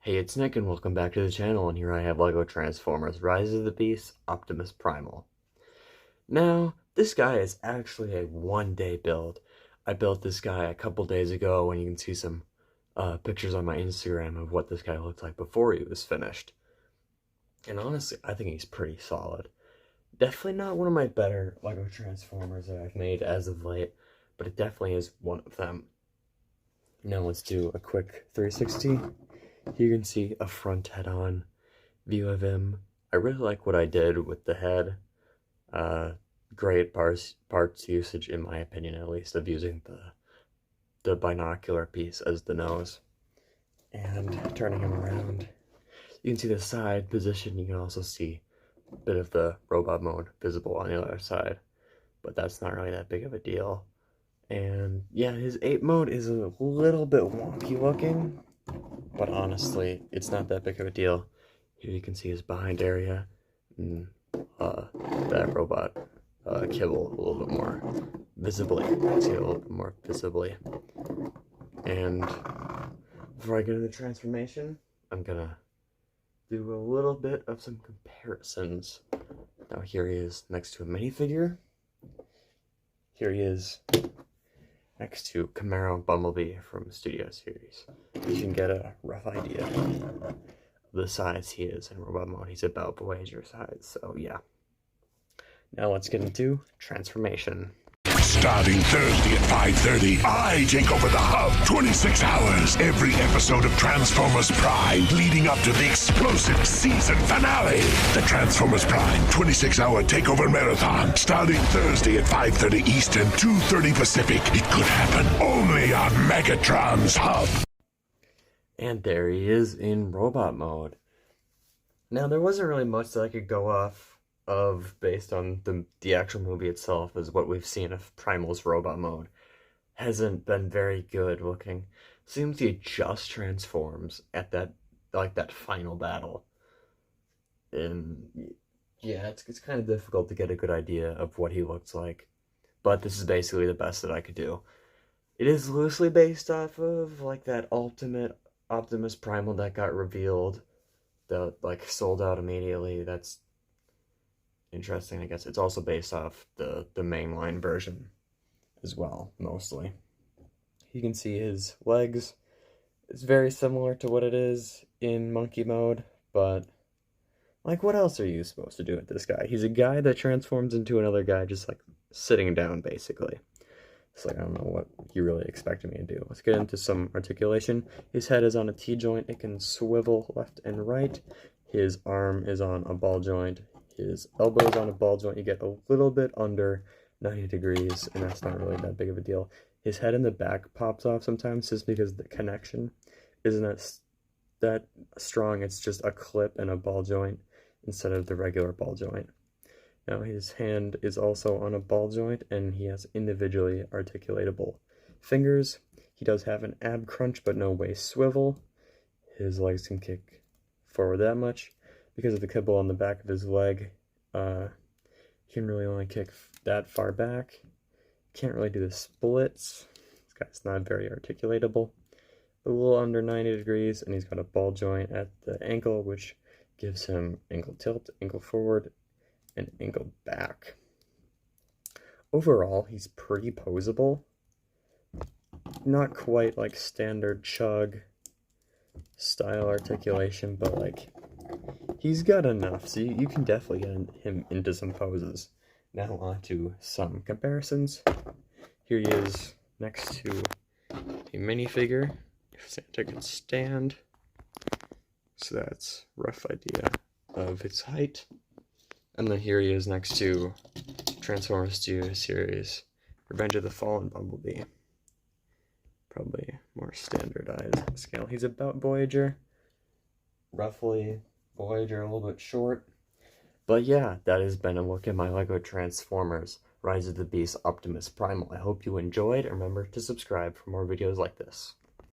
Hey, it's Nick and welcome back to the channel, and here I have LEGO Transformers Rise of the Beast Optimus Primal. Now, this guy is actually a one-day build. I built this guy a couple days ago, and you can see some pictures on my Instagram of what this guy looked like before he was finished. And honestly, I think he's pretty solid. Definitely not one of my better LEGO Transformers that I've made as of late, but it definitely is one of them. Now let's do a quick 360. Here you can see a front head-on view of him. I really like what I did with the head. Great parts usage, in my opinion, at least, of using the binocular piece as the nose. And turning him around, you can see the side position. You can also see a bit of the robot mode visible on the other side, but that's not really that big of a deal. And yeah, his ape mode is a little bit wonky looking, but honestly, it's not that big of a deal. Here you can see his behind area, and that robot kibble a little bit more visibly. You can see it a little bit more visibly. And before I get into the transformation, I'm gonna do a little bit of some comparisons. Now here he is next to a minifigure. Here he is next to Camaro Bumblebee from Studio Series. You can get a rough idea of the size he is in robot mode. He's about Voyager size, so yeah. Now let's get into transformation. Starting Thursday at 5:30, I take over the hub. 26 hours, every episode of Transformers Prime, leading up to the explosive season finale. The Transformers Prime 26-hour takeover marathon, starting Thursday at 5:30 Eastern, 2:30 Pacific. It could happen only on Megatron's hub. And there he is in robot mode. Now, there wasn't really much that I could go off of based on the actual movie itself, as what we've seen of Primal's robot mode hasn't been very good looking. Seems he just transforms at that final battle, and yeah, it's kind of difficult to get a good idea of what he looks like, but this is basically the best that I could do. It is loosely based off of like that ultimate Optimus Primal that got revealed, that like sold out immediately. That's interesting. I guess it's also based off the mainline version as well, mostly. You can see his legs. It's very similar to what it is in monkey mode, but like, what else are you supposed to do with this guy? He's a guy that transforms into another guy, just like sitting down, basically. It's like, I don't know what you really expected me to do. Let's get into some articulation. His head is on a T-joint. It can swivel left and right. His arm is on a ball joint. His elbow is on a ball joint. You get a little bit under 90 degrees, and that's not really that big of a deal. His head in the back pops off sometimes just because the connection isn't that strong. It's just a clip and a ball joint instead of the regular ball joint. Now his hand is also on a ball joint, and he has individually articulatable fingers. He does have an ab crunch, but no waist swivel. His legs can kick forward that much. Because of the kibble on the back of his leg, he can really only kick that far back. Can't really do the splits. This guy's not very articulatable. A little under 90 degrees, and he's got a ball joint at the ankle, which gives him ankle tilt, ankle forward, and ankle back. Overall, he's pretty posable. Not quite like standard Chug style articulation, but like, he's got enough, so you can definitely get him into some poses. Now on to some comparisons. Here he is next to a minifigure. If Santa could stand. So that's a rough idea of its height. And then here he is next to Transformers Studio Series Revenge of the Fallen Bumblebee. Probably more standardized scale. He's about Voyager. Roughly Voyager, a little bit short. But yeah, that has been a look at my LEGO Transformers Rise of the Beast Optimus Primal. I hope you enjoyed, and remember to subscribe for more videos like this.